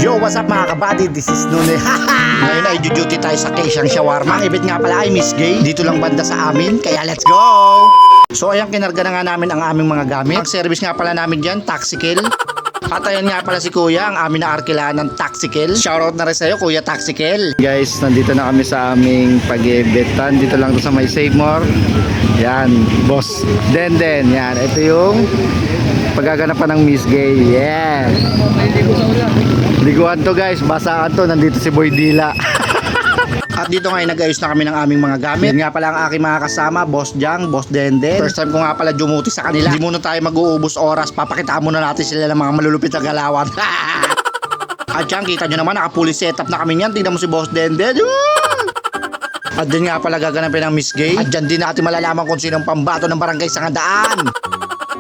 Yo, what's up mga kabady? This is Nune. Ngayon ay duty tayo sa Kesyang Shawarma. Ang event nga pala ay Miss Gay. Dito lang banda sa amin, kaya let's go! So ayan, kinarga na nga namin ang aming mga gamit. Ang service nga pala namin dyan, Taxikel. At ayan nga pala si Kuya, ang amin na arkilahan ng Taxikel. Shoutout na rin sa'yo, Kuya Taxikel. Guys, nandito na kami sa aming pag-ebetan. Dito lang to sa may Save More. Yan, boss Denden. Yan, ito yung paggaganapan ng Miss Gay. Yeah. Liguan to guys, basaan to. Nandito si Boy Dila. At dito nga ay nag-ayos na kami ng aming mga gamit. Yan nga pala ang aking mga kasama, Boss Jang, Boss Denden. First time ko nga pala dumuti sa kanila. Hindi muna tayo mag-uubos oras. Papakitaan muna natin sila ng mga malulupit na galawan. At yan, kita nyo naman, naka-fully setup na kami yan. Tingnan mo si Boss Denden. At din nga pala gaganapin ng Miss Gay. At dyan din natin malalaman kung sinong pambato ng barangay sa Ngandaan.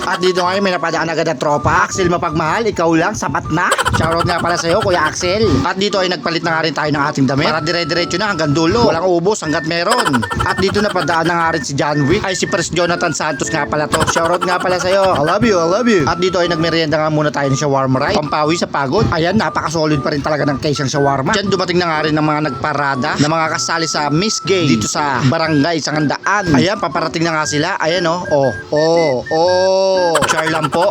At dito ngayon may napadaan agad na tropa. Axel Mapagmahal, ikaw lang, sapat na. Shoutout nga pala sa'yo, Kuya Axel. At dito ay nagpalit na nga rin tayo ng ating damit para dire-diretso na hanggang dulo. Walang ubos hanggat meron. At dito napadaan na nga rin si John Wick. Ay si Pres Jonathan Santos nga pala to. Shoutout nga pala sa'yo. I love you, I love you. At dito ay nagmerienda nga muna tayo ng shawarma rice. Pampawi sa pagod. Ayan, napaka-solid pa rin talaga ng Kesyang Shawarma. Diyan dumating na nga rin ng mga nagparada na mga kasali sa Miss Gay dito sa barangay sa Ngandaan. Ayan, paparating na nga sila. Ayan oh. Char lang po.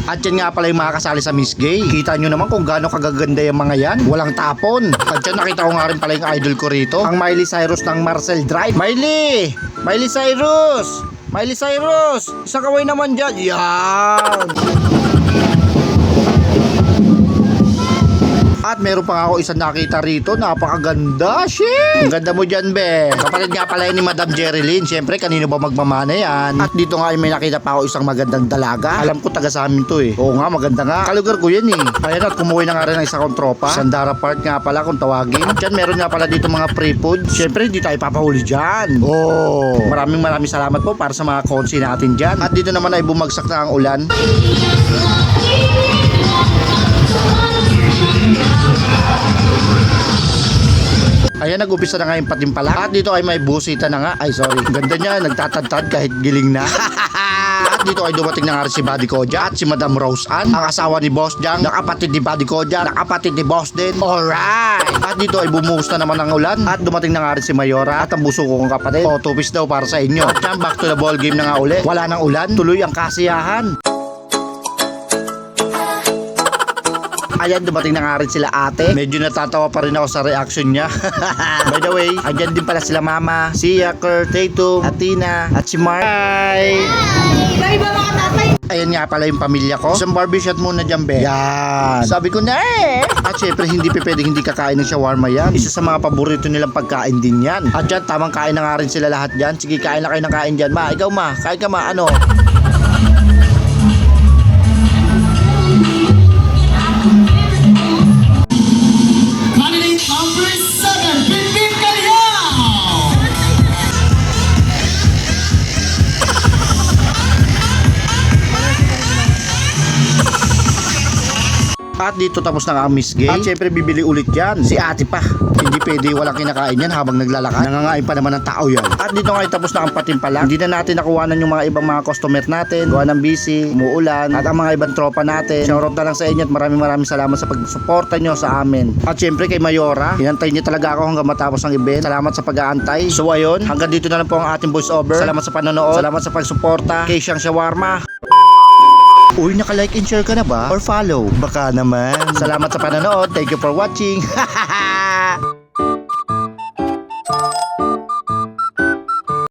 At yan nga pala yung mga kasali sa Miss Gay. Kita nyo naman kung gaano kagaganda yung mga yan. Walang tapon. At yan nakita ko nga rin pala yung idol ko rito. Ang Miley Cyrus ng Marcel Drive. Miley Cyrus! Miley Cyrus! Isang kaway naman dyan. Yan! At meron pa nga ako isang nakita rito. Napakaganda. Shit! Ang ganda mo dyan, be. Kapatid nga pala ni Madam Jerilyn. Siyempre, kanino ba magmamana yan? At dito nga ay may nakita pa ako isang magandang dalaga. Alam ko taga sa amin to eh. Oo nga, maganda nga. Kalugar ko yan eh. Ayan, at kumuwi na nga rin ng isa kong tropa. Sandara Park nga pala kung tawagin. At dyan meron nga pala dito mga free food. Siyempre, hindi tayo papahuli dyan. Oh, maraming salamat po para sa mga konsi natin dyan. At dito naman ay bumagsak na ang ulan. Ayan, nag-upisa na nga yung patimpala. At dito ay may busita na nga. Ay, sorry. Ganda niya, nagtatantad kahit giling na. At dito ay dumating na nga rin si Buddy Koja at si Madam Rose Ann, ang asawa ni Boss Jang, nakapatid ni Buddy Koja, nakapatid ni Boss Den. Alright! At dito ay bumuhos na naman ang ulan. At dumating na nga rin si Mayora at ang buso kong kapatid. O, tupis daw para sa inyo. At yan, back to the ball game na nga uli. Wala nang ulan, tuloy ang kasiyahan. Ayan, dumating na nga rin sila ate. Medyo natatawa pa rin ako sa reaction niya. By the way, andyan din pala sila mama, si Yaker, Tatum, Atina, at si Mark. Hi! Hi! Ba mga tatay? Ayan nga pala yung pamilya ko. Isang Barbie shot muna dyan, be. Yan. Sabi ko na eh. At syempre, hindi pwedeng hindi kakain ng shawarma yan. Isa sa mga paborito nilang pagkain din yan. At dyan, tamang kain na nga rin sila lahat dyan. Sige, kain na kayo ng kain dyan. Ma, ikaw ma. Kain ka ma. Ano? At dito tapos na nga ang Miss Gay. At syempre bibili ulit yan. Si ate pa. Hindi pwede walang kinakain yan habang naglalakad. Nangangain pa naman ng tao yan. At dito nga tapos na ang patimpala. Hindi na natin nakuhanan yung mga ibang mga customer natin. Gawa ng busy, umuulan. At ang mga ibang tropa natin. Shoutout na lang sa inyo at maraming salamat sa pagsuporta nyo sa amin. At syempre kay Mayora, inantay niya talaga ako hanggang matapos ang event. Salamat sa pag-aantay. So ayun, hanggang dito na lang po ang ating voice over. Salamat sa panonood. Salamat sa pagsuporta. Kesyang Shawarma. Uy, naka-like and share ka na ba? Or follow? Baka naman. Salamat sa panonood. Thank you for watching.